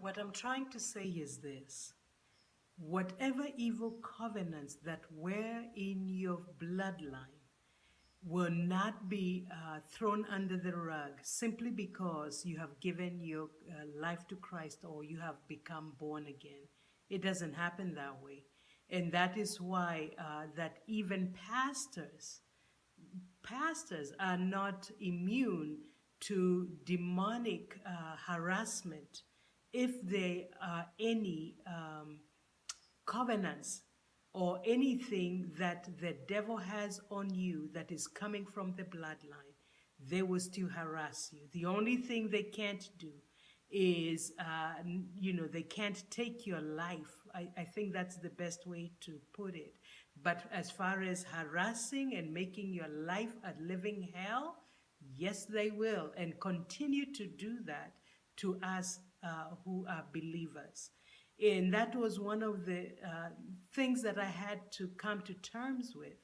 What I'm trying to say is this. Whatever evil covenants that were in your bloodline will not be thrown under the rug simply because you have given your life to Christ or you have become born again. It doesn't happen that way. And that is why that even pastors are not immune to demonic harassment if there are any covenants or anything that the devil has on you that is coming from the bloodline. They will still harass you. The only thing they can't do is, they can't take your life. I think that's the best way to put it. But as far as harassing and making your life a living hell, yes, they will, and continue to do that to us who are believers. And that was one of the things that I had to come to terms with,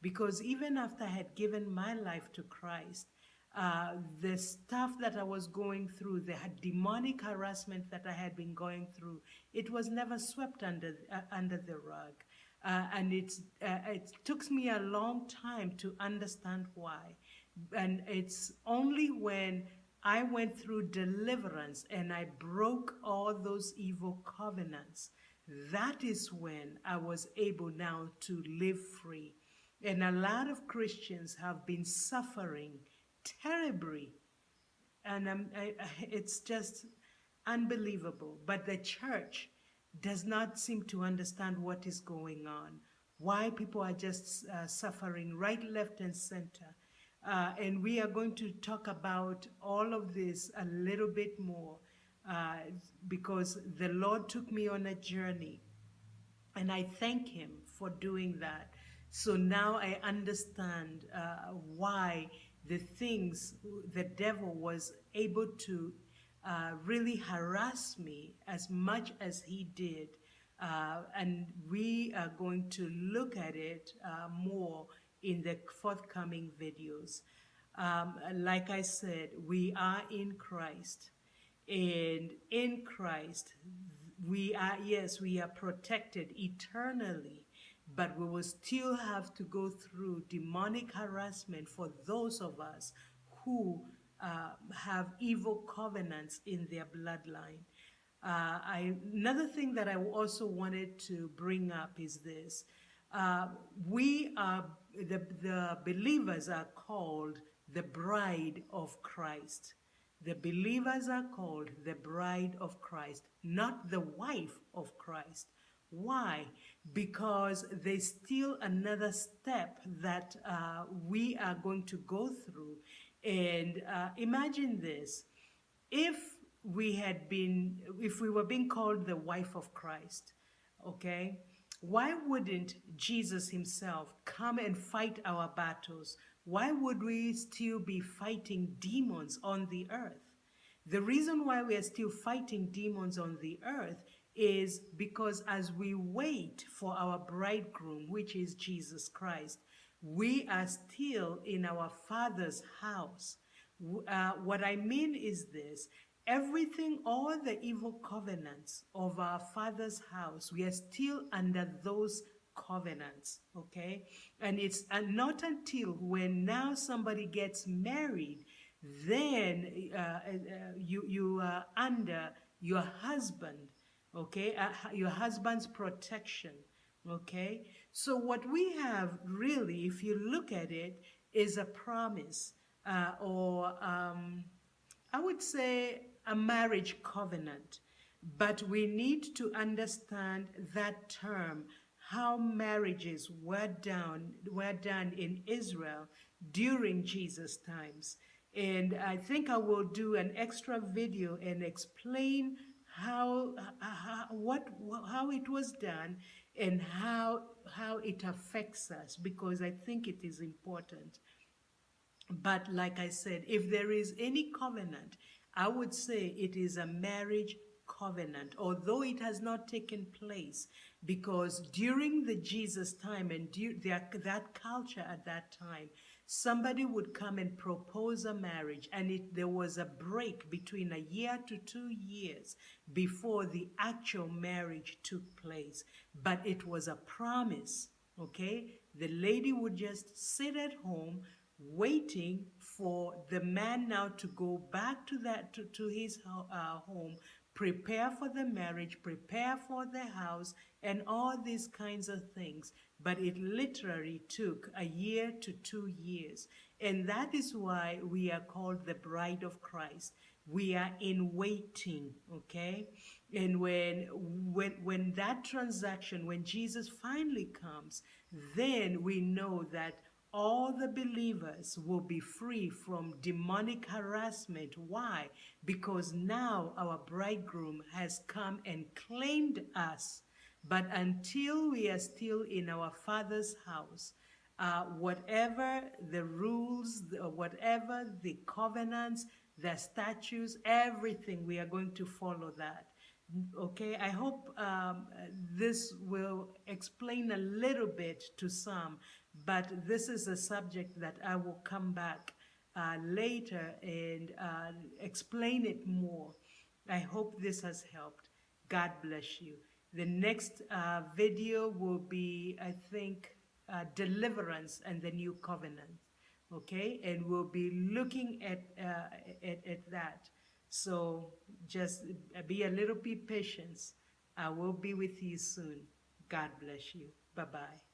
because even after I had given my life to Christ, the stuff that I was going through, the demonic harassment that I had been going through, it was never swept under the rug. And it took me a long time to understand why. And it's only when I went through deliverance and I broke all those evil covenants, that is when I was able now to live free. And a lot of Christians have been suffering terribly. And it's just unbelievable. But the church does not seem to understand what is going on, why people are just suffering right, left, and center. And we are going to talk about all of this a little bit more because the Lord took me on a journey, and I thank Him for doing that. So now I understand why the things the devil was able to really harass me as much as he did. And we are going to look at it more in the forthcoming videos. Like I said, we are in Christ. And in Christ, we are protected eternally, but we will still have to go through demonic harassment for those of us who have evil covenants in their bloodline. Another thing that I also wanted to bring up is this. We are, the believers are called the bride of Christ. The believers are called the bride of Christ, not the wife of Christ. Why? Because there's still another step that we are going to go through. And imagine this. If we were being called the wife of Christ, okay, why wouldn't Jesus himself come and fight our battles? Why would we still be fighting demons on the earth? The reason why we are still fighting demons on the earth is because as we wait for our bridegroom, which is Jesus Christ, we are still in our Father's house. What I mean is this. Everything, all the evil covenants of our Father's house, we are still under those covenants, okay? And it's not until when now somebody gets married, then you are under your husband, okay? Your husband's protection, okay? So what we have really, if you look at it, is a promise or I would say a marriage covenant. But we need to understand that term, how marriages were done in Israel during Jesus' times. And I think I will do an extra video and explain how it was done and how it affects us, because I think it is important. But like I said, if there is any covenant, I would say it is a marriage covenant, although it has not taken place, because during the Jesus time and that culture at that time, somebody would come and propose a marriage, and there was a break between a year to 2 years before the actual marriage took place. But it was a promise, okay? The lady would just sit at home waiting for the man now to go back to his home, prepare for the marriage, prepare for the house, and all these kinds of things. But it literally took a year to 2 years. And that is why we are called the bride of Christ. We are in waiting, okay? And when that transaction, when Jesus finally comes, then we know that all the believers will be free from demonic harassment. Why? Because now our bridegroom has come and claimed us. But until we are still in our Father's house, whatever the rules, whatever the covenants, the statutes, everything, we are going to follow that. Okay, I hope this will explain a little bit to some, but this is a subject that I will come back later and explain it more. I hope this has helped. God bless you. The next video will be, I think, deliverance and the new covenant. Okay, and we'll be looking at that. So just be a little bit patient. I will be with you soon. God bless you. Bye-bye.